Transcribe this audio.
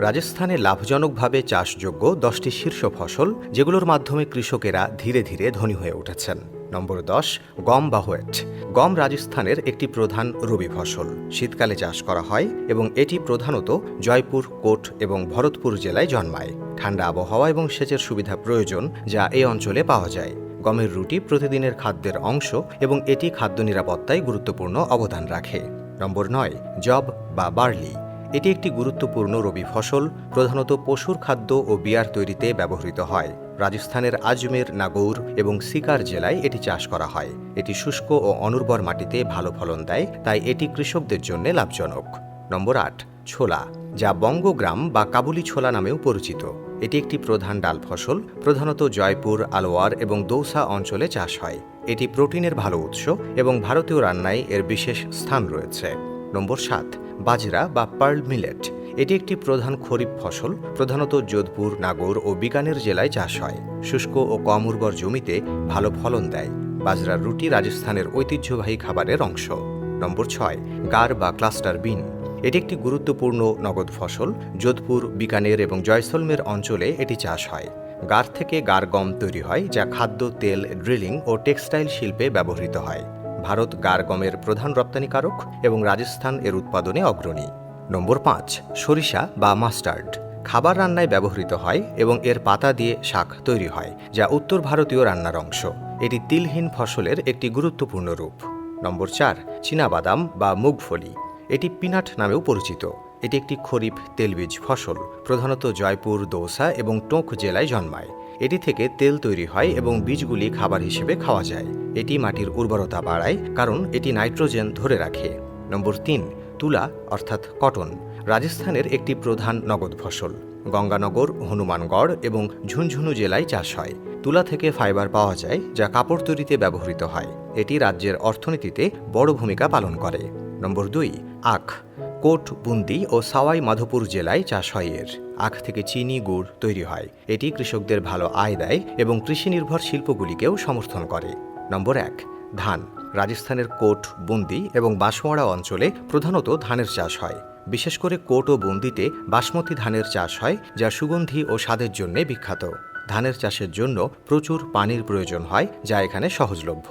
রাজস্থানে লাভজনকভাবে চাষযোগ্য 10টি শীর্ষ ফসল, যেগুলোর মাধ্যমে কৃষকেরা ধীরে ধীরে ধনী হয়ে উঠেছেন। নম্বর 10, গম বা হোয়েট। গম রাজস্থানের একটি প্রধান রবি ফসল। শীতকালে চাষ করা হয় এবং এটি প্রধানত জয়পুর, কোট এবং ভরতপুর জেলায় জন্মায়। ঠান্ডা আবহাওয়া এবং সেচের সুবিধা প্রয়োজন, যা এই অঞ্চলে পাওয়া যায়। গমের রুটি প্রতিদিনের খাদ্যের অংশ এবং এটি খাদ্য নিরাপত্তায় গুরুত্বপূর্ণ অবদান রাখে। নম্বর 9, যব বা বার্লি। এটি একটি গুরুত্বপূর্ণ রবি ফসল, প্রধানত পশুর খাদ্য ও বিয়ার তৈরিতে ব্যবহৃত হয়। রাজস্থানের আজমের, নাগৌর এবং সিকার জেলায় এটি চাষ করা হয়। এটি শুষ্ক ও অনুর্বর মাটিতে ভালো ফলন দেয়, তাই এটি কৃষকদের জন্য লাভজনক। নম্বর 8, ছোলা, যা বঙ্গগ্রাম বা কাবুলি ছোলা নামেও পরিচিত। এটি একটি প্রধান ডাল ফসল, প্রধানত জয়পুর, আলোয়ার এবং দৌসা অঞ্চলে চাষ হয়। এটি প্রোটিনের ভালো উৎস এবং ভারতীয় রান্নায় এর বিশেষ স্থান রয়েছে। নম্বর 7, বাজরা বা পার্ল মিলেট। এটি একটি প্রধান খরিফ ফসল, প্রধানত যোধপুর, নাগৌর ও বিকানের জেলায় চাষ হয়। শুষ্ক ও কম উর্বর জমিতে ভালো ফলন দেয়। বাজরার রুটি রাজস্থানের ঐতিহ্যবাহী খাবারের অংশ। নম্বর 6, গার বা ক্লাস্টার বিন। এটি একটি গুরুত্বপূর্ণ নগদ ফসল। যোধপুর, বিকানের এবং জয়সলমের অঞ্চলে এটি চাষ হয়। গার থেকে গার গম তৈরি হয়, যা খাদ্য, তেল, ড্রিলিং ও টেক্সটাইল শিল্পে ব্যবহৃত হয়। ভারত গার গমের প্রধান রপ্তানিকারক এবং রাজস্থান এর উৎপাদনে অগ্রণী। নম্বর 5, সরিষা বা মাস্টার্ড। খাবার রান্নায় ব্যবহৃত হয় এবং এর পাতা দিয়ে শাক তৈরি হয়, যা উত্তর ভারতীয় রান্নার অংশ। এটি তিলহীন ফসলের একটি গুরুত্বপূর্ণ রূপ। নম্বর 4, চীনাবাদাম বা মুগফলি। এটি পিনাট নামেও পরিচিত। এটি একটি খরিফ তেলবীজ ফসল, প্রধানত জয়পুর, দৌসা এবং টোঁক জেলায় জন্মায়। এটি থেকে তেল তৈরি হয় এবং বীজগুলি খাবার হিসেবে খাওয়া যায়। এটি মাটির উর্বরতা বাড়ায়, কারণ এটি নাইট্রোজেন ধরে রাখে। নম্বর 3, তুলা অর্থাৎ কটন। রাজস্থানের একটি প্রধান নগদ ফসল। গঙ্গানগর, হনুমানগড় এবং ঝুনঝুনু জেলায় চাষ হয়। তুলা থেকে ফাইবার পাওয়া যায়, যা কাপড় তৈরিতে ব্যবহৃত হয়। এটি রাজ্যের অর্থনীতিতে বড় ভূমিকা পালন করে। নম্বর 2, আখ। কোট, বুন্দি ও সাওয়াই মাধোপুর জেলায় চাষ হয় এর। আখ থেকে চিনি, গুড় তৈরি হয়। এটি কৃষকদের ভালো আয় দেয় এবং কৃষি নির্ভর শিল্পগুলিকেও সমর্থন করে। নম্বর 1, ধান। রাজস্থানের কোট, বুন্দি এবং বাঁশওয়াড়া অঞ্চলে প্রধানত ধানের চাষ হয়। বিশেষ করে কোট ও বুন্দিতে বাসমতি ধানের চাষ হয়, যা সুগন্ধি ও স্বাদের জন্য বিখ্যাত। ধানের চাষের জন্য প্রচুর পানির প্রয়োজন হয়, যা এখানে সহজলভ্য।